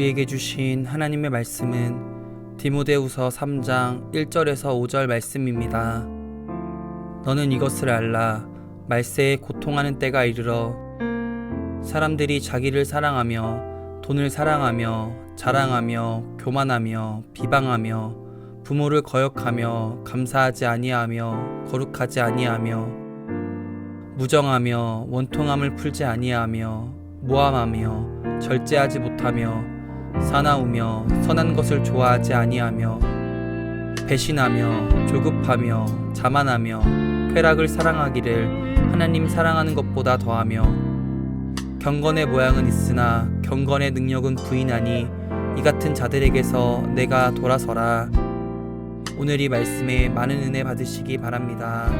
우리에게 주신 하나님의 말씀은 디모데후서 3장 1절에서 5절 말씀입니다. 너는 이것을 알라. 말세에 고통하는 때가 이르러 사람들이 자기를 사랑하며 돈을 사랑하며 자랑하며 교만하며 비방하며 부모를 거역하며 감사하지 아니하며 거룩하지 아니하며 무정하며 원통함을 풀지 아니하며 모함하며 절제하지 못하며 사나우며 선한 것을 좋아하지 아니하며 배신하며 조급하며 자만하며 쾌락을 사랑하기를 하나님 사랑하는 것보다 더하며 경건의 모양은 있으나 경건의 능력은 부인하니 이 같은 자들에게서 내가 돌아서라. 오늘 이 말씀에 많은 은혜 받으시기 바랍니다.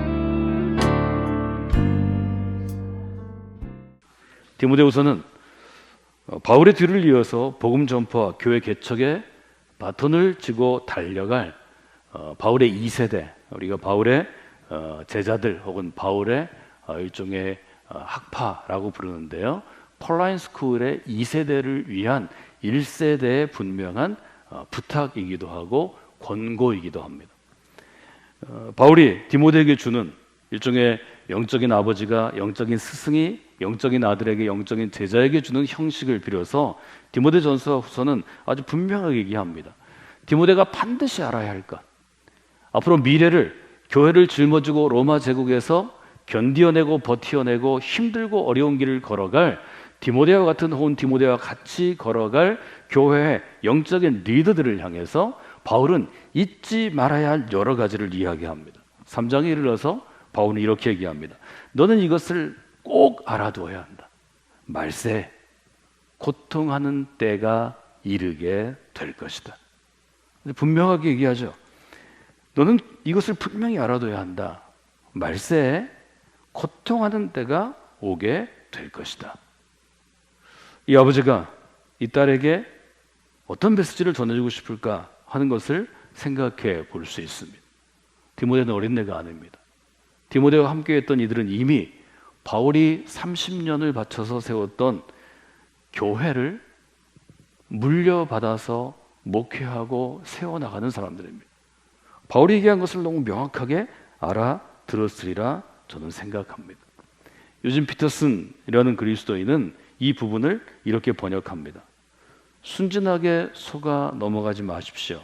디모데후서는 바울의 뒤를 이어서 복음 전파와 교회 개척에 바톤을 쥐고 달려갈 바울의 2세대, 우리가 바울의 제자들 혹은 바울의 일종의 학파라고 부르는데요. 폴라인 스쿨의 2세대를 위한 1세대의 분명한 부탁이기도 하고 권고이기도 합니다. 바울이 디모데에게 주는 일종의 영적인 아버지가 영적인 스승이 영적인 아들에게 영적인 제자에게 주는 형식을 빌어서 디모데전서 후서는 아주 분명하게 얘기합니다. 디모데가 반드시 알아야 할 것, 앞으로 미래를 교회를 짊어지고 로마 제국에서 견디어내고 버티어내고 힘들고 어려운 길을 걸어갈 디모데와 같은 혹은 디모데와 같이 걸어갈 교회의 영적인 리더들을 향해서 바울은 잊지 말아야 할 여러 가지를 이야기합니다. 3장에 이르러서 바울은 이렇게 얘기합니다. 너는 이것을 꼭 알아두어야 한다. 말세 고통하는 때가 이르게 될 것이다. 분명하게 얘기하죠. 너는 이것을 분명히 알아둬야 한다. 말세에 고통하는 때가 오게 될 것이다. 이 아버지가 이 딸에게 어떤 메시지를 전해주고 싶을까 하는 것을 생각해 볼 수 있습니다. 디모데는 어린애가 아닙니다. 디모데와 함께했던 이들은 이미 바울이 30년을 바쳐서 세웠던 교회를 물려받아서 목회하고 세워나가는 사람들입니다. 바울이 얘기한 것을 너무 명확하게 알아들었으리라 저는 생각합니다. 요즘 피터슨이라는 그리스도인은 이 부분을 이렇게 번역합니다. 순진하게 속아 넘어가지 마십시오.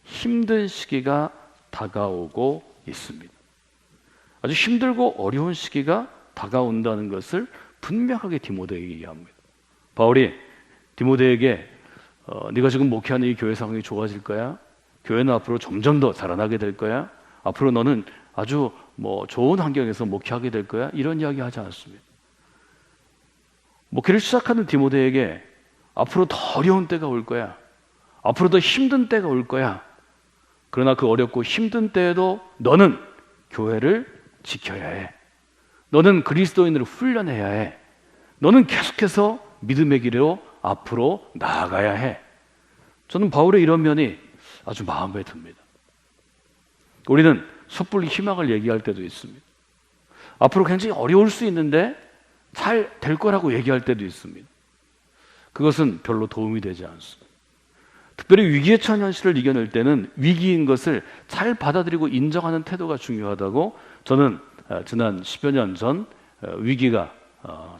힘든 시기가 다가오고 있습니다. 아주 힘들고 어려운 시기가 다가온다는 것을 분명하게 디모데에게 얘기합니다. 바울이 디모데에게 네가 지금 목회하는 이 교회 상황이 좋아질 거야? 교회는 앞으로 점점 더 자라나게 될 거야? 앞으로 너는 아주 좋은 환경에서 목회하게 될 거야? 이런 이야기 하지 않습니다. 목회를 시작하는 디모데에게 앞으로 더 어려운 때가 올 거야. 앞으로 더 힘든 때가 올 거야. 그러나 그 어렵고 힘든 때에도 너는 교회를 지켜야 해. 너는 그리스도인으로 훈련해야 해. 너는 계속해서 믿음의 길로 앞으로 나아가야 해. 저는 바울의 이런 면이 아주 마음에 듭니다. 우리는 섣불리 희망을 얘기할 때도 있습니다. 앞으로 굉장히 어려울 수 있는데 잘 될 거라고 얘기할 때도 있습니다. 그것은 별로 도움이 되지 않습니다. 특별히 위기에 처한 현실을 이겨낼 때는 위기인 것을 잘 받아들이고 인정하는 태도가 중요하다고 저는 지난 10여 년 전 위기가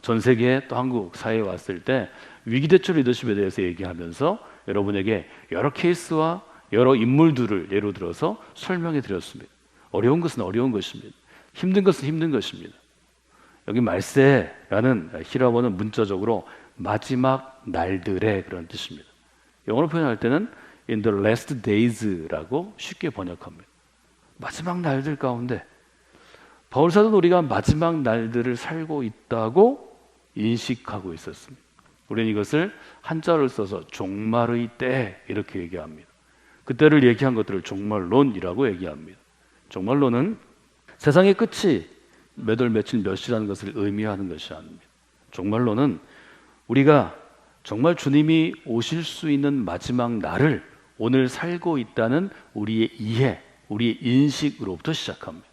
전 세계 또 한국 사회에 왔을 때 위기대처 리더십에 대해서 얘기하면서 여러분에게 여러 케이스와 여러 인물들을 예로 들어서 설명해 드렸습니다. 어려운 것은 어려운 것입니다. 힘든 것은 힘든 것입니다. 여기 말세라는 히라보는 문자적으로 마지막 날들의 그런 뜻입니다. 영어로 표현할 때는 in the last days라고 쉽게 번역합니다. 마지막 날들 가운데 바울 사도는 우리가 마지막 날들을 살고 있다고 인식하고 있었습니다. 우리는 이것을 한자를 써서 종말의 때 이렇게 얘기합니다. 그때를 얘기한 것들을 종말론이라고 얘기합니다. 종말론은 세상의 끝이 몇 월 며칠 몇 시라는 것을 의미하는 것이 아닙니다. 종말론은 우리가 정말 주님이 오실 수 있는 마지막 날을 오늘 살고 있다는 우리의 이해, 우리의 인식으로부터 시작합니다.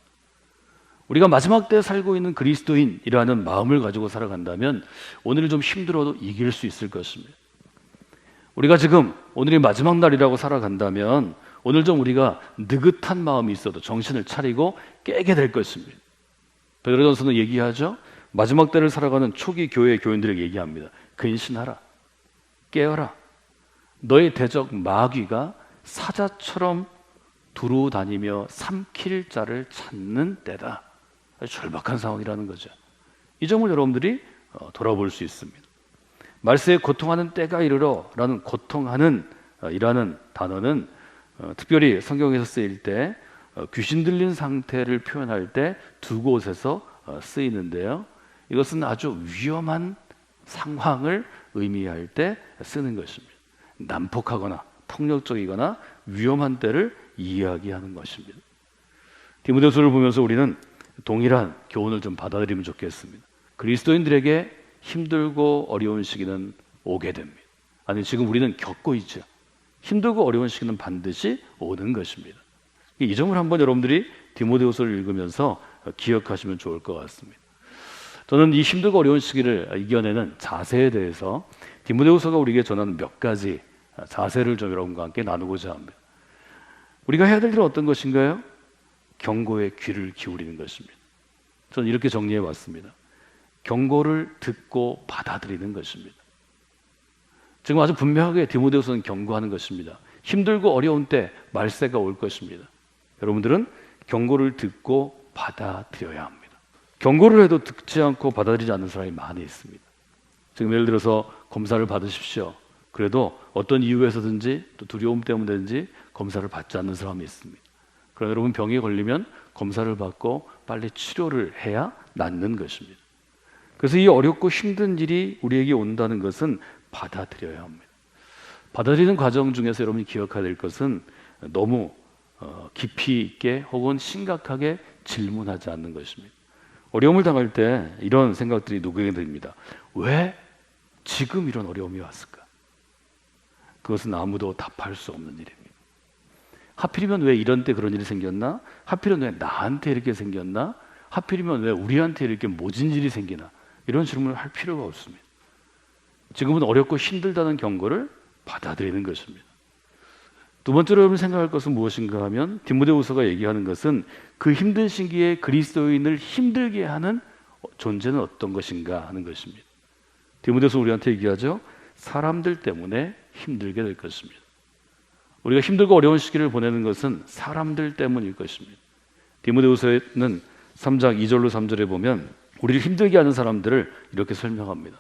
우리가 마지막 때에 살고 있는 그리스도인이라는 마음을 가지고 살아간다면 오늘은 좀 힘들어도 이길 수 있을 것입니다. 우리가 지금 오늘이 마지막 날이라고 살아간다면 오늘 좀 우리가 느긋한 마음이 있어도 정신을 차리고 깨게 될 것입니다. 베드로전서는 얘기하죠. 마지막 때를 살아가는 초기 교회 교인들에게 얘기합니다. 근신하라. 깨어라. 너의 대적 마귀가 사자처럼 두루 다니며 삼킬 자를 찾는 때다. 아주 절박한 상황이라는 거죠. 이 점을 여러분들이 돌아볼 수 있습니다. 말세에 고통하는 때가 이르러 라는 고통하는 이라는 단어는 특별히 성경에서 쓰일 때 귀신 들린 상태를 표현할 때 두 곳에서 쓰이는데요. 이것은 아주 위험한 상황을 의미할 때 쓰는 것입니다. 난폭하거나 폭력적이거나 위험한 때를 이야기하는 것입니다. 디모데후서를 보면서 우리는 동일한 교훈을 좀 받아들이면 좋겠습니다. 그리스도인들에게 힘들고 어려운 시기는 오게 됩니다. 아니, 지금 우리는 겪고 있죠. 힘들고 어려운 시기는 반드시 오는 것입니다. 이 점을 한번 여러분들이 디모데후서를 읽으면서 기억하시면 좋을 것 같습니다. 저는 이 힘들고 어려운 시기를 이겨내는 자세에 대해서 디모데후서가 우리에게 전하는 몇 가지 자세를 좀 여러분과 함께 나누고자 합니다. 우리가 해야 될 일은 어떤 것인가요? 경고에 귀를 기울이는 것입니다. 저는 이렇게 정리해 왔습니다. 경고를 듣고 받아들이는 것입니다. 지금 아주 분명하게 디모데후서는 경고하는 것입니다. 힘들고 어려운 때 말세가 올 것입니다. 여러분들은 경고를 듣고 받아들여야 합니다. 경고를 해도 듣지 않고 받아들이지 않는 사람이 많이 있습니다. 지금 예를 들어서 검사를 받으십시오. 그래도 어떤 이유에서든지 또 두려움 때문인지 검사를 받지 않는 사람이 있습니다. 그러나 여러분 병에 걸리면 검사를 받고 빨리 치료를 해야 낫는 것입니다. 그래서 이 어렵고 힘든 일이 우리에게 온다는 것은 받아들여야 합니다. 받아들이는 과정 중에서 여러분이 기억해야 될 것은 너무 깊이 있게 혹은 심각하게 질문하지 않는 것입니다. 어려움을 당할 때 이런 생각들이 누구에게 듭니다. 왜 지금 이런 어려움이 왔을까? 그것은 아무도 답할 수 없는 일입니다. 하필이면 왜 이런 때 그런 일이 생겼나? 하필이면 왜 나한테 이렇게 생겼나? 하필이면 왜 우리한테 이렇게 모진 일이 생기나? 이런 질문을 할 필요가 없습니다. 지금은 어렵고 힘들다는 경고를 받아들이는 것입니다. 두 번째로 여러분 생각할 것은 무엇인가 하면 디모데후서가 얘기하는 것은 그 힘든 시기에 그리스도인을 힘들게 하는 존재는 어떤 것인가 하는 것입니다. 디모데후서 우리한테 얘기하죠. 사람들 때문에 힘들게 될 것입니다. 우리가 힘들고 어려운 시기를 보내는 것은 사람들 때문일 것입니다. 디모데후서는 3장 2절로 3절에 보면 우리를 힘들게 하는 사람들을 이렇게 설명합니다.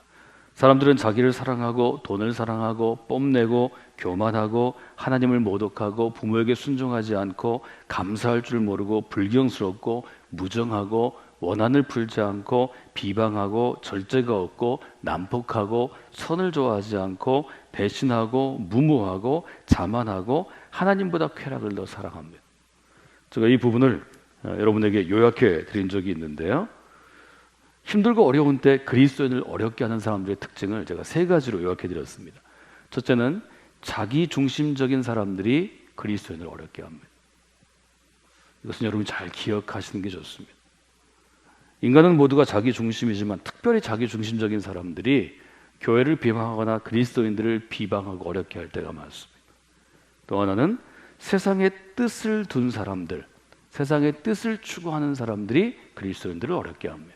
사람들은 자기를 사랑하고 돈을 사랑하고 뽐내고 교만하고 하나님을 모독하고 부모에게 순종하지 않고 감사할 줄 모르고 불경스럽고 무정하고 원한을 풀지 않고 비방하고 절제가 없고 난폭하고 선을 좋아하지 않고 배신하고 무모하고 자만하고 하나님보다 쾌락을 더 사랑합니다. 제가 이 부분을 여러분에게 요약해 드린 적이 있는데요. 힘들고 어려운 때 그리스도인을 어렵게 하는 사람들의 특징을 제가 세 가지로 요약해 드렸습니다. 첫째는 자기 중심적인 사람들이 그리스도인을 어렵게 합니다. 이것은 여러분이 잘 기억하시는 게 좋습니다. 인간은 모두가 자기 중심이지만 특별히 자기 중심적인 사람들이 교회를 비방하거나 그리스도인들을 비방하고 어렵게 할 때가 많습니다. 또 하나는 세상의 뜻을 둔 사람들, 세상의 뜻을 추구하는 사람들이 그리스도인들을 어렵게 합니다.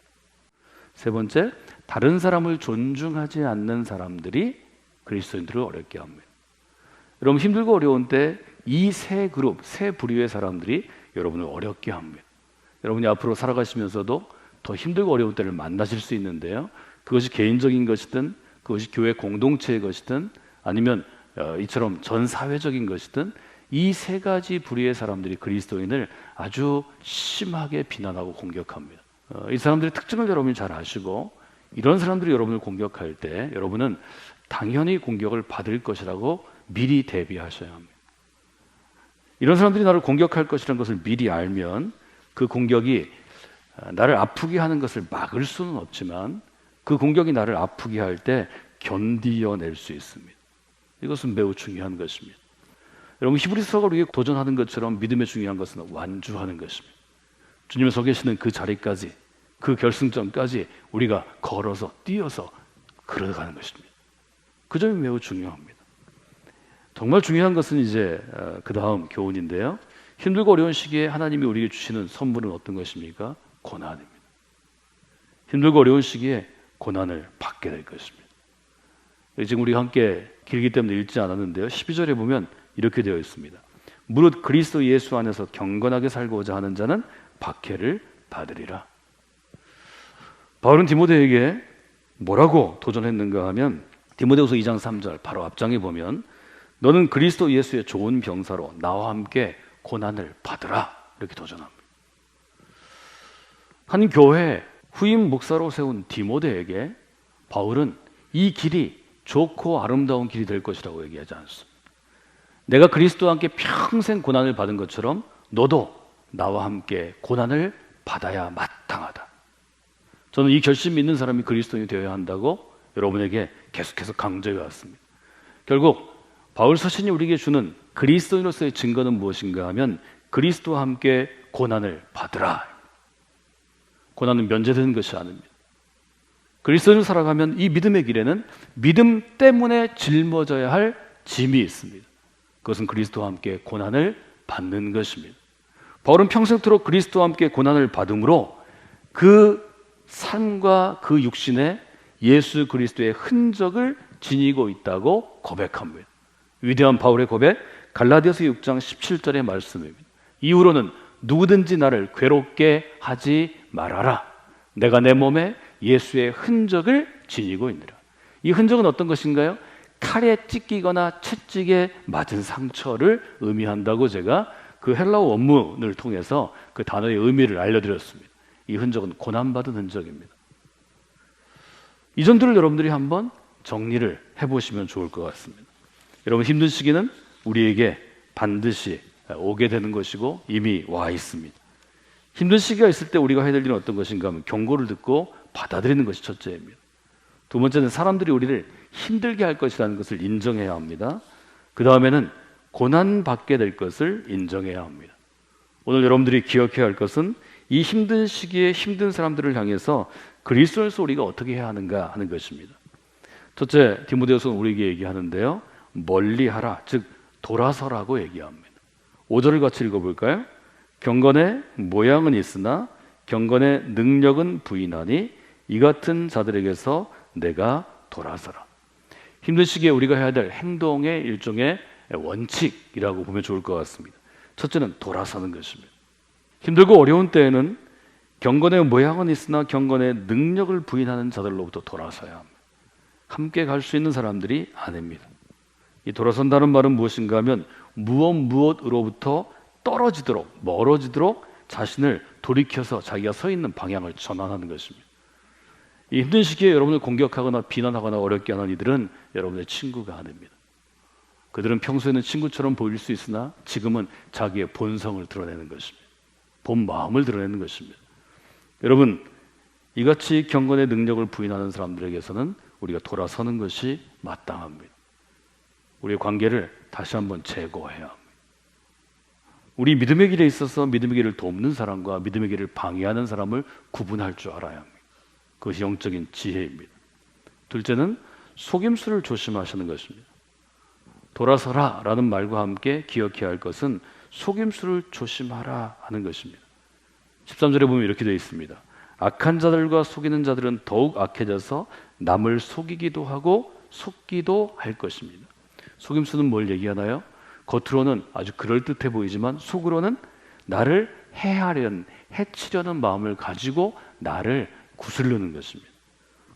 세 번째, 다른 사람을 존중하지 않는 사람들이 그리스도인들을 어렵게 합니다. 여러분 힘들고 어려운 때 이 세 그룹, 세 부류의 사람들이 여러분을 어렵게 합니다. 여러분이 앞으로 살아가시면서도 더 힘들고 어려운 때를 만나실 수 있는데요. 그것이 개인적인 것이든 그것이 교회 공동체의 것이든 아니면 이처럼 전 사회적인 것이든 이 세 가지 부류의 사람들이 그리스도인을 아주 심하게 비난하고 공격합니다. 이 사람들의 특징을 여러분이 잘 아시고 이런 사람들이 여러분을 공격할 때 여러분은 당연히 공격을 받을 것이라고 미리 대비하셔야 합니다. 이런 사람들이 나를 공격할 것이라는 것을 미리 알면 그 공격이 나를 아프게 하는 것을 막을 수는 없지만 그 공격이 나를 아프게 할 때 견디어낼 수 있습니다. 이것은 매우 중요한 것입니다. 여러분 히브리서가 우리에게 도전하는 것처럼 믿음의 중요한 것은 완주하는 것입니다. 주님의 서 계시는 그 자리까지, 그 결승점까지 우리가 걸어서 뛰어서 걸어가는 것입니다. 그 점이 매우 중요합니다. 정말 중요한 것은 이제 그 다음 교훈인데요. 힘들고 어려운 시기에 하나님이 우리에게 주시는 선물은 어떤 것입니까? 고난입니다. 힘들고 어려운 시기에 고난을 받게 될 것입니다. 지금 우리가 함께 길기 때문에 읽지 않았는데요. 12절에 보면 이렇게 되어 있습니다. 무릇 그리스도 예수 안에서 경건하게 살고자 하는 자는 박해를 받으리라. 바울은 디모데에게 뭐라고 도전했는가 하면 디모데후서 2장 3절 바로 앞장에 보면 너는 그리스도 예수의 좋은 병사로 나와 함께 고난을 받으라 이렇게 도전합니다. 한 교회 후임 목사로 세운 디모데에게 바울은 이 길이 좋고 아름다운 길이 될 것이라고 얘기하지 않습니다. 내가 그리스도와 함께 평생 고난을 받은 것처럼 너도 나와 함께 고난을 받아야 마땅하다. 저는 이 결심 있는 사람이 그리스도인이 되어야 한다고 여러분에게 계속해서 강조해 왔습니다. 결국 바울 서신이 우리에게 주는 그리스도인으로서의 증거는 무엇인가 하면 그리스도와 함께 고난을 받으라. 고난은 면제되는 것이 아닙니다. 그리스도인으로 살아가면 이 믿음의 길에는 믿음 때문에 짊어져야 할 짐이 있습니다. 그것은 그리스도와 함께 고난을 받는 것입니다. 바울은 평생토록 그리스도와 함께 고난을 받음으로 그 삶과 그 육신에 예수 그리스도의 흔적을 지니고 있다고 고백합니다. 위대한 바울의 고백, 갈라디아서 6장 17절의 말씀입니다. 이후로는 누구든지 나를 괴롭게 하지 말아라. 내가 내 몸에 예수의 흔적을 지니고 있느라. 이 흔적은 어떤 것인가요? 칼에 찢기거나 채찍에 맞은 상처를 의미한다고 제가 그 헬라어 원문을 통해서 그 단어의 의미를 알려드렸습니다. 이 흔적은 고난받은 흔적입니다. 이 점들을 여러분들이 한번 정리를 해보시면 좋을 것 같습니다. 여러분 힘든 시기는 우리에게 반드시 오게 되는 것이고 이미 와 있습니다. 힘든 시기가 있을 때 우리가 해야 될 일은 어떤 것인가 하면 경고를 듣고 받아들이는 것이 첫째입니다. 두 번째는 사람들이 우리를 힘들게 할 것이라는 것을 인정해야 합니다. 그 다음에는 고난받게 될 것을 인정해야 합니다. 오늘 여러분들이 기억해야 할 것은 이 힘든 시기에 힘든 사람들을 향해서 그리스도인으로서 우리가 어떻게 해야 하는가 하는 것입니다. 첫째, 디모데후서는 우리에게 얘기하는데요. 멀리하라, 즉 돌아서라고 얘기합니다. 5절을 같이 읽어볼까요? 경건의 모양은 있으나 경건의 능력은 부인하니 이 같은 자들에게서 내가 돌아서라. 힘든 시기에 우리가 해야 될 행동의 일종의 원칙이라고 보면 좋을 것 같습니다. 첫째는 돌아서는 것입니다. 힘들고 어려운 때에는 경건의 모양은 있으나 경건의 능력을 부인하는 자들로부터 돌아서야 합니다. 함께 갈 수 있는 사람들이 아닙니다. 이 돌아선다는 말은 무엇인가 하면 무엇으로부터 떨어지도록 멀어지도록 자신을 돌이켜서 자기가 서 있는 방향을 전환하는 것입니다. 이 힘든 시기에 여러분을 공격하거나 비난하거나 어렵게 하는 이들은 여러분의 친구가 아닙니다. 그들은 평소에는 친구처럼 보일 수 있으나 지금은 자기의 본성을 드러내는 것입니다. 본 마음을 드러내는 것입니다. 여러분, 이같이 경건의 능력을 부인하는 사람들에게서는 우리가 돌아서는 것이 마땅합니다. 우리의 관계를 다시 한번 재고해야 합니다. 우리 믿음의 길에 있어서 믿음의 길을 돕는 사람과 믿음의 길을 방해하는 사람을 구분할 줄 알아야 합니다. 그것이 영적인 지혜입니다. 둘째는 속임수를 조심하시는 것입니다. 돌아서라 라는 말과 함께 기억해야 할 것은 속임수를 조심하라 하는 것입니다. 13절에 보면 이렇게 되어 있습니다. 악한 자들과 속이는 자들은 더욱 악해져서 남을 속이기도 하고 속기도 할 것입니다. 속임수는 뭘 얘기하나요? 겉으로는 아주 그럴듯해 보이지만 속으로는 나를 해치려는 마음을 가지고 나를 구슬르는 것입니다.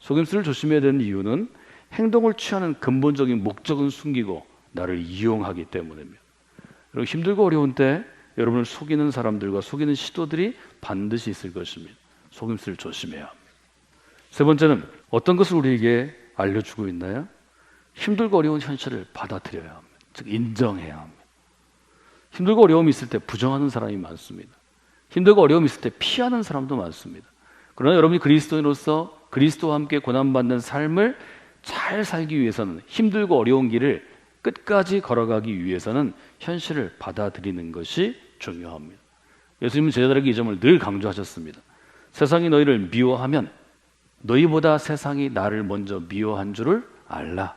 속임수를 조심해야 되는 이유는 행동을 취하는 근본적인 목적은 숨기고 나를 이용하기 때문입니다. 여러분, 힘들고 어려운 때 여러분을 속이는 사람들과 속이는 시도들이 반드시 있을 것입니다. 속임수를 조심해야 합니다. 세 번째는 어떤 것을 우리에게 알려주고 있나요? 힘들고 어려운 현실을 받아들여야 합니다. 즉 인정해야 합니다. 힘들고 어려움이 있을 때 부정하는 사람이 많습니다. 힘들고 어려움이 있을 때 피하는 사람도 많습니다. 그러나 여러분이 그리스도인으로서 그리스도와 함께 고난받는 삶을 잘 살기 위해서는 힘들고 어려운 길을 끝까지 걸어가기 위해서는 현실을 받아들이는 것이 중요합니다. 예수님은 제자들에게 이 점을 늘 강조하셨습니다. 세상이 너희를 미워하면 너희보다 세상이 나를 먼저 미워한 줄을 알라.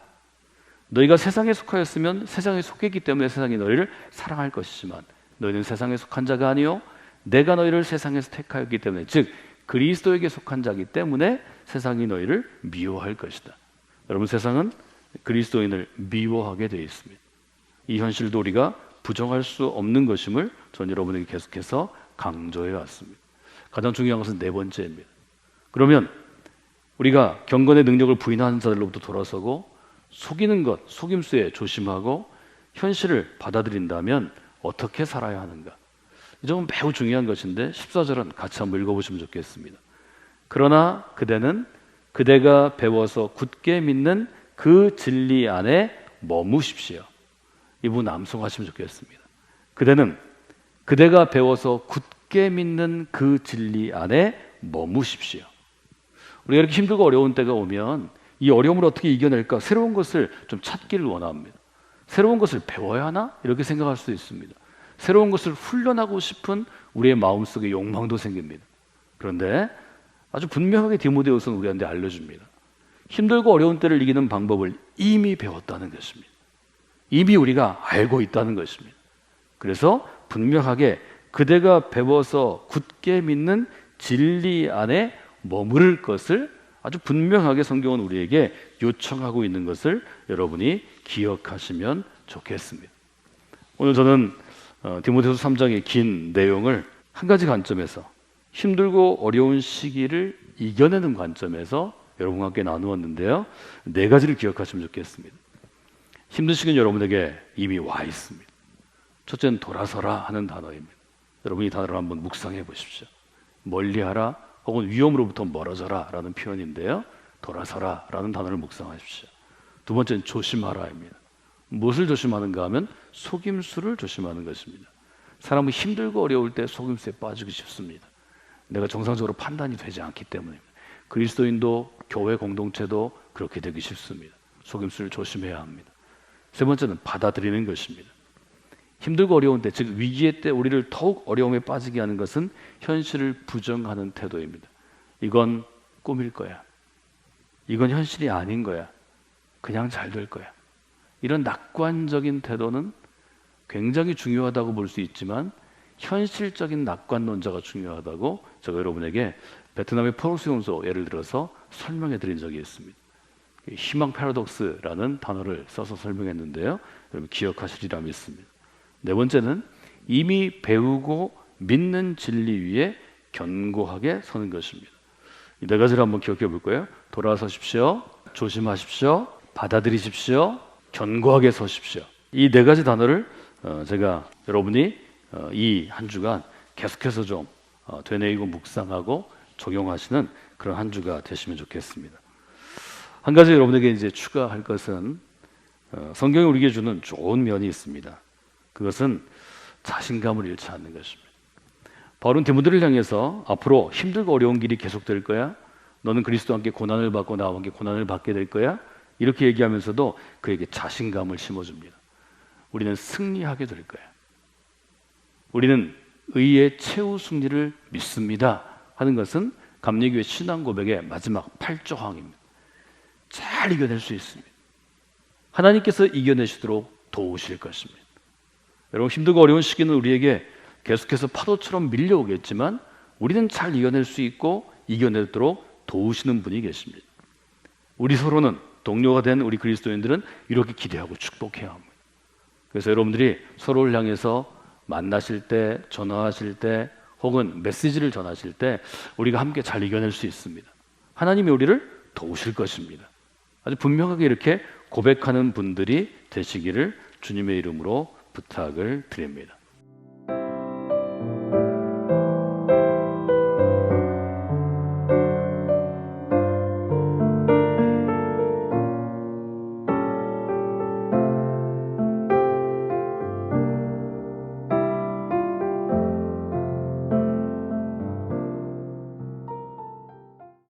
너희가 세상에 속하였으면 세상에 속했기 때문에 세상이 너희를 사랑할 것이지만 너희는 세상에 속한 자가 아니요 내가 너희를 세상에서 택하였기 때문에, 즉 그리스도에게 속한 자이기 때문에 세상이 너희를 미워할 것이다. 여러분, 세상은 그리스도인을 미워하게 되어 있습니다. 이 현실도 우리가 부정할 수 없는 것임을 전 여러분에게 계속해서 강조해 왔습니다. 가장 중요한 것은 네 번째입니다. 그러면 우리가 경건의 능력을 부인하는 자들로부터 돌아서고 속이는 것, 속임수에 조심하고 현실을 받아들인다면 어떻게 살아야 하는가? 이 점은 매우 중요한 것인데 14절은 같이 한번 읽어보시면 좋겠습니다. 그러나 그대는 그대가 배워서 굳게 믿는 그 진리 안에 머무십시오. 이 부분 암송하시면 좋겠습니다. 그대는 그대가 배워서 굳게 믿는 그 진리 안에 머무십시오. 우리가 이렇게 힘들고 어려운 때가 오면 이 어려움을 어떻게 이겨낼까? 새로운 것을 좀 찾기를 원합니다. 새로운 것을 배워야 하나? 이렇게 생각할 수도 있습니다. 새로운 것을 훈련하고 싶은 우리의 마음속에 욕망도 생깁니다. 그런데 아주 분명하게 디모데후서는 우리한테 알려줍니다. 힘들고 어려운 때를 이기는 방법을 이미 배웠다는 것입니다. 이미 우리가 알고 있다는 것입니다. 그래서 분명하게 그대가 배워서 굳게 믿는 진리 안에 머무를 것을 아주 분명하게 성경은 우리에게 요청하고 있는 것을 여러분이 기억하시면 좋겠습니다. 오늘 저는 디모데후서 3장의 긴 내용을 한 가지 관점에서, 힘들고 어려운 시기를 이겨내는 관점에서 여러분과 함께 나누었는데요. 네 가지를 기억하시면 좋겠습니다. 힘든 시기는 여러분에게 이미 와 있습니다. 첫째는 돌아서라 하는 단어입니다. 여러분이 이 단어를 한번 묵상해 보십시오. 멀리하라 혹은 위험으로부터 멀어져라 라는 표현인데요. 돌아서라 라는 단어를 묵상하십시오. 두 번째는 조심하라입니다. 무엇을 조심하는가 하면 속임수를 조심하는 것입니다. 사람은 힘들고 어려울 때 속임수에 빠지기 쉽습니다. 내가 정상적으로 판단이 되지 않기 때문입니다. 그리스도인도 교회 공동체도 그렇게 되기 쉽습니다. 속임수를 조심해야 합니다. 세 번째는 받아들이는 것입니다. 힘들고 어려운 때, 즉 위기의 때 우리를 더욱 어려움에 빠지게 하는 것은 현실을 부정하는 태도입니다. 이건 꿈일 거야. 이건 현실이 아닌 거야. 그냥 잘 될 거야. 이런 낙관적인 태도는 굉장히 중요하다고 볼 수 있지만 현실적인 낙관론자가 중요하다고 제가 여러분에게 베트남의 포로수용소 예를 들어서 설명해 드린 적이 있습니다. 희망 패러독스라는 단어를 써서 설명했는데요. 여러분 기억하시리라 믿습니다. 네 번째는 이미 배우고 믿는 진리 위에 견고하게 서는 것입니다. 이 네 가지를 한번 기억해 볼 거예요. 돌아서십시오. 조심하십시오. 받아들이십시오. 견고하게 서십시오. 이 네 가지 단어를 제가 여러분이 이 한 주간 계속해서 좀 되뇌이고 묵상하고 적용하시는 그런 한 주가 되시면 좋겠습니다. 한 가지 여러분에게 이제 추가할 것은 성경이 우리에게 주는 좋은 면이 있습니다. 그것은 자신감을 잃지 않는 것입니다. 바울은 디모데를 향해서 앞으로 힘들고 어려운 길이 계속될 거야. 너는 그리스도와 함께 고난을 받고 나와 함께 고난을 받게 될 거야. 이렇게 얘기하면서도 그에게 자신감을 심어줍니다. 우리는 승리하게 될 거야. 우리는 의의 최후 승리를 믿습니다 하는 것은 감리교회 신앙 고백의 마지막 8조항입니다. 잘 이겨낼 수 있습니다. 하나님께서 이겨내시도록 도우실 것입니다. 여러분, 힘들고 어려운 시기는 우리에게 계속해서 파도처럼 밀려오겠지만 우리는 잘 이겨낼 수 있고 이겨내도록 도우시는 분이 계십니다. 우리 서로는, 동료가 된 우리 그리스도인들은 이렇게 기대하고 축복해야 합니다. 그래서 여러분들이 서로를 향해서 만나실 때, 전화하실 때 혹은 메시지를 전하실 때 우리가 함께 잘 이겨낼 수 있습니다. 하나님이 우리를 도우실 것입니다. 아주 분명하게 이렇게 고백하는 분들이 되시기를 주님의 이름으로 부탁을 드립니다.